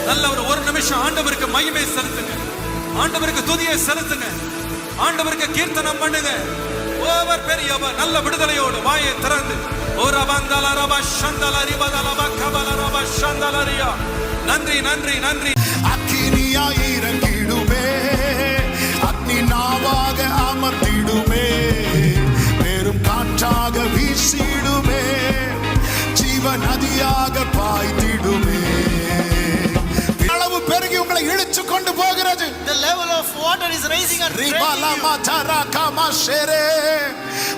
நல்ல ஒரு நிமிஷம் ஆண்டவருக்கு மகிமை செலுத்துங்க, ஆண்டவருக்கு துதியை செலுத்துங்க, ஆண்டவருக்கு கீர்த்தனம் பண்ணுங்க. ஓவர் பெரியவர் நல்ல விடுதலையோடு வாயை திறந்து ஒரு நன்றி நன்றி நன்றி. அக்கினியாய் இறங்கிடுமே, அக்னி நாவாக அமர்ந்திடுமே, பெரும் காற்றாக வீசிடுமே, ஜீவ நதியாக பாய்ந்திடுமே. அளவு பெருகி உங்களை இழுத்து கொண்டு போகிறது. The level of water is rising and ரிபாலா மாதரா கமாஷரே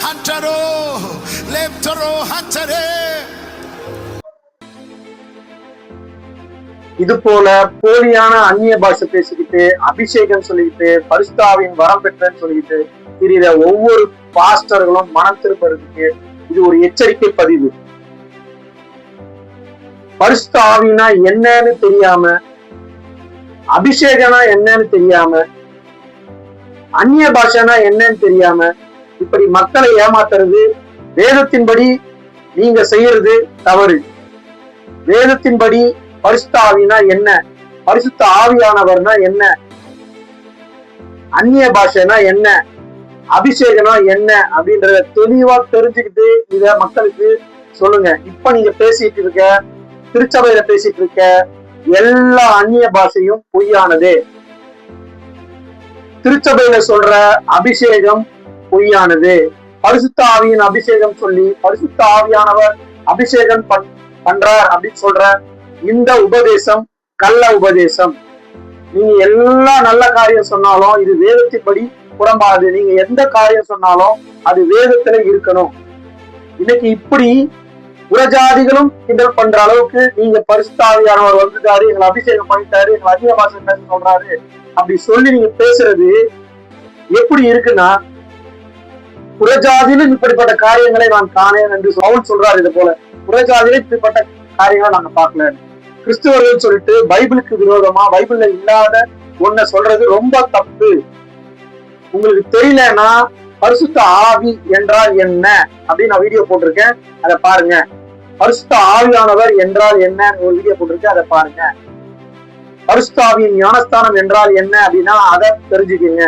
ஹண்டரோ லேப்டரோ ஹண்டரே. இது போல போலியான அந்நிய பாஷை பேசிக்கிட்டு, அபிஷேகம் சொல்லிக்கிட்டு, பரிசுத்த ஆவியின் வரம் பெற்றேன்னு சொல்லிக்கிட்டு திரிகிற ஒவ்வொரு பாஸ்டர்களும் மனம் திரும்புறதுக்கு இது ஒரு எச்சரிக்கை பதிவு. பரிசுத்த ஆவினா என்னன்னு தெரியாம, அபிஷேகனா என்னன்னு தெரியாம, அந்நிய பாஷைனா என்னன்னு தெரியாம இப்படி மக்களை ஏமாத்துறது வேதத்தின்படி நீங்க செய்யறது தவறு. வேதத்தின்படி பரிசுத்த ஆவினா என்ன, பரிசுத்த ஆவியானவர்னா என்ன, அந்நிய பாஷைனா என்ன, அபிஷேகனா என்ன அப்படின்றத தெளிவா தெரிஞ்சுக்கிட்டு இத மக்களுக்கு சொல்லுங்க. இப்ப நீங்க பேசிட்டு இருக்க, திருச்சபையில பேசிட்டு இருக்க எல்லா அந்நிய பாஷையும் பொய்யானதே. திருச்சபையில சொல்ற அபிஷேகம் பொய்யானது. பரிசுத்த ஆவியின் அபிஷேகம் சொல்லி பரிசுத்த ஆவியானவர் அபிஷேகம் பண்றார் அப்படின்னு சொல்ற இந்த உபதேசம் கள்ள உபதேசம். நீங்க எல்லா நல்ல காரியம் சொன்னாலும் இது வேதத்தின்படி புறம்பாது. நீங்க எந்த காரியம் சொன்னாலும் அது வேதத்துல இருக்கணும். இன்னைக்கு இப்படி புறஜாதிகளும் கிண்டல் பண்ற அளவுக்கு நீங்க பரிசுத்த ஆவியானவர் வந்துட்டாரு, எங்களை அபிஷேகம் பண்ணிட்டாரு, எங்களை அதிக பாஷை பேச சொல்றாரு அப்படி சொல்லி நீங்க பேசுறது எப்படி இருக்குன்னா, புறஜாதியிலும் இப்படிப்பட்ட காரியங்களை நான் காணேன் என்று பவுல் சொல்றாரு. இது போல புறஜாதியிலும் இப்படிப்பட்ட காரியங்களை நாங்க பார்க்கல. கிறிஸ்துவர்கள் சொல்லிட்டு பைபிளுக்கு விரோதமா பைபிள்ல இல்லாத ஒன்ன சொல்றது ரொம்ப தப்பு. உங்களுக்கு தெரியலன்னா பரிசுத்த ஆவி என்றால் என்ன அப்படின்னு நான் வீடியோ போட்டிருக்கேன், அதை பாருங்க. பரிசுத்த ஆவியானவர் என்றால் என்ன ஒரு வீடியோ போட்டிருக்கேன், அதை பாருங்க. பரிசுத்த ஆவியின் ஞானஸ்தானம் என்றால் என்ன அப்படின்னா அதை தெரிஞ்சுக்கீங்க,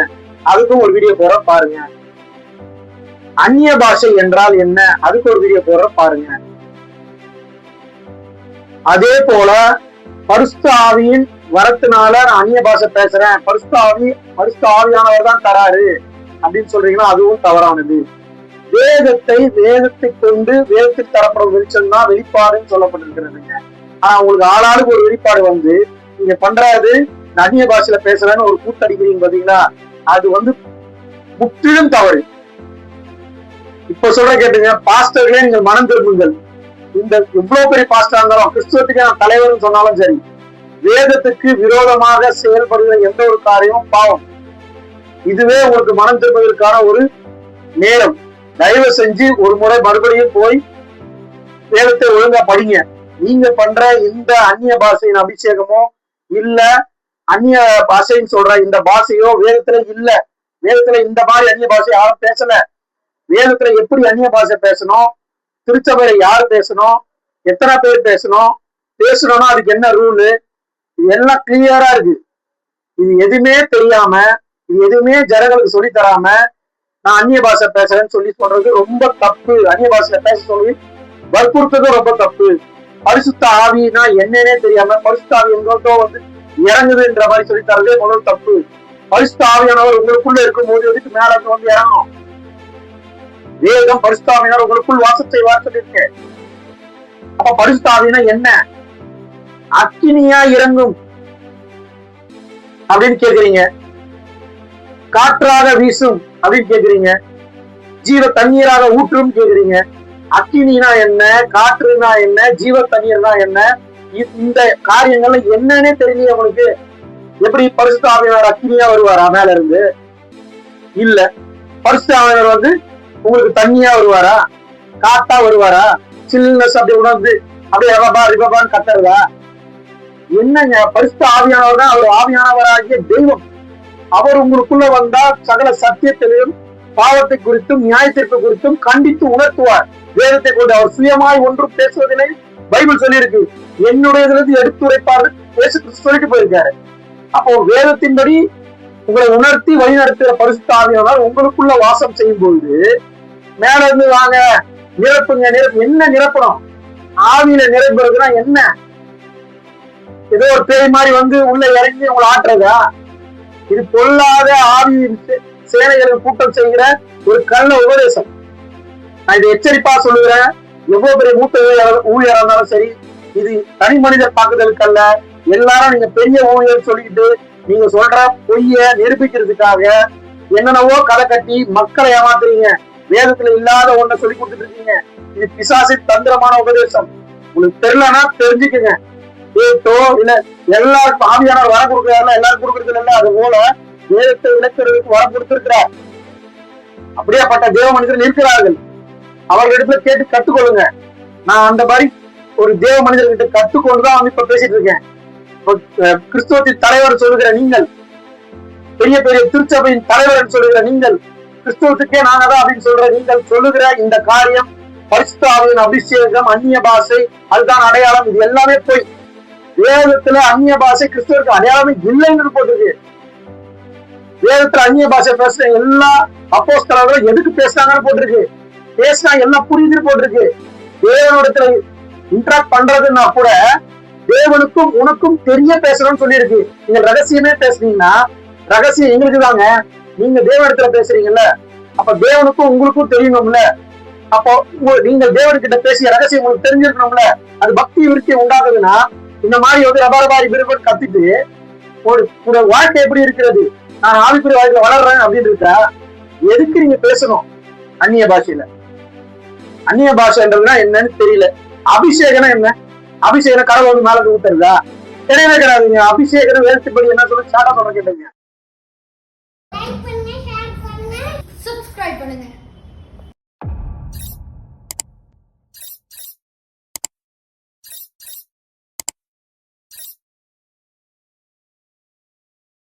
அதுக்கும் ஒரு வீடியோ போற பாருங்க. அந்நிய பாஷை என்றால் என்ன, அதுக்கு ஒரு வீடியோ போற பாருங்க. அதே போல பரிசுத்த ஆவியின் வரத்தினால நான் அந்நிய பாஷை பேசுறேன், பரிசுத்த ஆவியானவர் தான் தராரு அப்படின்னு சொல்றீங்கன்னா அதுவும் தவறானது. வேதத்தை கொண்டு வேதத்தில் தரப்படும் வெளிச்சம் தான் வெளிப்பாடுன்னு சொல்லப்பட்டிருக்கிறதுங்க. ஆனா உங்களுக்கு ஆளாளுக்கு ஒரு வெளிப்பாடு வந்து நீங்க பண்றது அந்நிய பாஷையில பேசுறேன்னு ஒரு கூத்தடிக்கிறீங்க பாத்தீங்களா, அது முற்றிலும் தவறு. இப்ப சொல்ற கேட்டுங்க, பாஸ்டர்களே நீங்கள் மனம் திரும்புங்கள். இந்த இவ்வளவு பெரிய பாஸ்டரா இருந்தாலும் கிறிஸ்துவத்துக்கு நான் தலைவர்னு சொன்னாலும் சரி, வேதத்துக்கு விரோதமாக செயல்படுகிற எந்த ஒரு காரியமும் பாவம். இதுவே உங்களுக்கு மனம் திரும்புவதற்கான ஒரு நேரம். தயவு செஞ்சு ஒரு முறை மறுபடியும் போய் வேதத்தை ஒழுங்கா படிங்க. நீங்க பண்ற இந்த அந்நிய பாஷையின் அபிஷேகமோ இல்ல அந்நிய பாஷைன்னு சொல்ற இந்த பாஷையோ வேதத்துல இல்ல. வேதத்துல இந்த மாதிரி அந்நிய பாஷை யாரும் பேசல. வேதத்துல எப்படி அந்நிய பாஷை பேசணும், திருச்சபையில யாரு பேசணும், எத்தனை பேர் பேசணும்னா அதுக்கு என்ன ரூலு, இது எல்லாம் கிளியரா இருக்கு. இது எதுவுமே தெரியாம, இது எதுவுமே ஜனங்களுக்கு சொல்லி தராம நான் அந்நிய பாஷை பேசுறேன்னு சொல்லி சொல்றது ரொம்ப தப்பு. அந்நிய பாஷையில பேச சொல்லி வற்புறுத்ததும் ரொம்ப தப்பு. பரிசுத்த ஆவினா என்னன்னே தெரியாம பரிசுத்த ஆவி எங்கோ இறங்குதுன்ற மாதிரி சொல்லி தரதே முதல் தப்பு. பரிசுத்த ஆவியானவர் உங்களுக்குள்ள இருக்கும்போது எதுக்கு மேல இறங்கணும்? வேதம் பரிசுத்த ஆவியானவர் உங்களுக்குள் வாசத்தை சொல்லிருக்கு. அப்ப பரிசுத்த ஆவினா என்ன? அக்கினியா இறங்கும் அப்படின்னு கேக்குறீங்க, காற்றாக வீசும் அப்படின்னு கேக்குறீங்க, ஜீவ தண்ணீராக ஊற்றும் கேக்குறீங்க. அக்கினா என்ன, காற்றுனா என்ன, ஜீவ தண்ணீர்னா என்ன? இந்த காரியங்கள்ல என்னன்னே தெரியல உங்களுக்கு. எப்படி பரிசுத்த ஆவியானவர் அக்கினியா வருவாரா மேல இருந்து? இல்ல. பரிசுத்த ஆவியானவர் உங்களுக்கு தண்ணியா வருவாரா, காத்தா வருவாரா, சில்னஸ் அப்படி உணர்ந்து அப்படியே ரிபபான்னு கத்துறதா? என்னங்க, பரிசுத்த ஆவியானவர் தான் அவர் ஆவியானவராகிய தெய்வம். அவர் உங்களுக்குள்ள வந்தா சகல சத்தியத்திலையும் பாவத்தை குறித்தும் நியாயத்திற்கு குறித்தும் கண்டித்து உணர்த்துவார். வேதத்தை கொண்டு அவர் சுயமாய் ஒன்றும் பேசுவதில்லை. பைபிள் சொல்லியிருக்கு, என்னுடையதிலிருந்து எடுத்துரைப்பார்கள் இயேசு கிறிஸ்து சொல்லிட்டு போயிருக்காரு. அப்போ வேதத்தின்படி உங்களை உணர்த்தி வழிநடத்துகிற பரிசுத்த ஆவியானவர் உங்களுக்குள்ள வாசம் செய்யும் பொழுது மேல இருந்து வாங்க நிரப்புங்க என்ன நிரப்பணும்? ஆவியில நிரப்புறதுன்னா என்ன? ஏதோ ஒரு பேய் மாதிரி வந்து உள்ள இறங்கி உங்களை ஆட்டுறதா? இது பொல்லாத ஆவி சேனைகளின் கூட்டம் செய்கிற ஒரு கள்ள உபதேசம். நான் இதை எச்சரிப்பா சொல்லுகிறேன். எவ்வளவு பெரிய மூத்த ஊழியரா இருந்தாலும் சரி, இது தனி மனிதர் தாக்குதலுக்கு அல்ல. எல்லாரும் நீங்க பெரிய ஊழியர் சொல்லிக்கிட்டு நீங்க சொல்ற பொய்ய நிரூபிக்கிறதுக்காக என்னென்னவோ கதை கட்டி மக்களை ஏமாத்துறீங்க. வேதத்துல இல்லாத ஒன்றை சொல்லி கொடுத்துட்டு இருக்கீங்க. இது பிசாசின் தந்திரமான உபதேசம். உங்களுக்கு தெரியலன்னா தெரிஞ்சுக்குங்க. ஏத்தோ இல்ல எல்லாருக்கும் ஆவியானவர் வரம் கொடுக்கிறாருன்னா எல்லாரும் கொடுக்கறது இல்ல. அது போல வேதத்தை விளக்குறதுக்கு வரம் கொடுத்திருக்கிறார். அப்படியாப்பட்ட தேவ மனிதர்கள் இருக்கிறார்கள். அவர்களிடத்துல கேட்டு கத்துக்கொள்ளுங்க. நான் அந்த மாதிரி ஒரு தேவ மனிதர்கிட்ட கத்துக்கொண்டுதான் வந்து இப்ப பேசிட்டு இருக்கேன். கிறிஸ்துவத்தின் தலைவர் சொல்லுகிற நீங்கள், பெரிய பெரிய திருச்சபையின் தலைவர் சொல்லுகிற நீங்கள், கிறிஸ்துவத்துக்கே நாங்க தான் அப்படின்னு சொல்ற நீங்கள் சொல்லுகிற இந்த காரியம், பரிசுத்த ஆவியின் அபிஷேகம், அந்நிய பாஷை, அதுதான் அடையாளம். இது எல்லாமே போய் வேதத்துல அந்நிய பாஷை கிறிஸ்துவருக்கு அடையாளமே இல்லைன்னு போட்டிருக்கு. வேதத்துல அந்நிய பாஷை பேசுற எல்லா அப்போஸ்தலர்களும் எதுக்கு பேசுறாங்கன்னு போட்டிருக்கு. பேசினா எல்லாம் புரியுதுன்னு போட்டிருக்கு. தேவனிடத்துல இன்டராக்ட் பண்றதுன்னா கூட தேவனுக்கும் உனக்கும் தெரிய பேசணும்னு சொல்லியிருக்கு. நீங்க ரகசியமே பேசுனீங்கன்னா ரகசியம் எங்களுக்கு தாங்க. நீங்க தேவனிடத்துல பேசுறீங்கல்ல, அப்ப தேவனுக்கும் உங்களுக்கும் தெரியணும்ல. அப்போ நீங்க தேவன்கிட்ட பேசிய ரகசியம் உங்களுக்கு தெரிஞ்சிருக்கணும்ல. அது பக்தி விருத்தி உண்டாகுதுன்னா இந்த மாதிரி வந்து ரபாரபாரி விருப்பம் கத்திட்டு ஒரு வாழ்க்கை எப்படி இருக்கிறது, நான் ஆவிக்குரிய வாழ்க்கையில வளர்றேன் அப்படின்னு இருக்கா? எதுக்கு நீங்க பேசணும் அந்நிய பாஷையில? அந்நிய பாஷைன்றதுன்னா என்னன்னு தெரியல. அபிஷேகம்னா என்ன? அபிஷேகம் கடவுள் வந்து மேல ஊத்துறதா? கிடையவே கிடையாதுங்க. அபிஷேகம் வேதத்துப்படி என்ன சொல்லி சாட்டா சொல்ற கேட்டீங்க. லைக் பண்ணுங்க, ஷேர் பண்ணுங்க, சப்ஸ்கிரைப் பண்ணுங்க.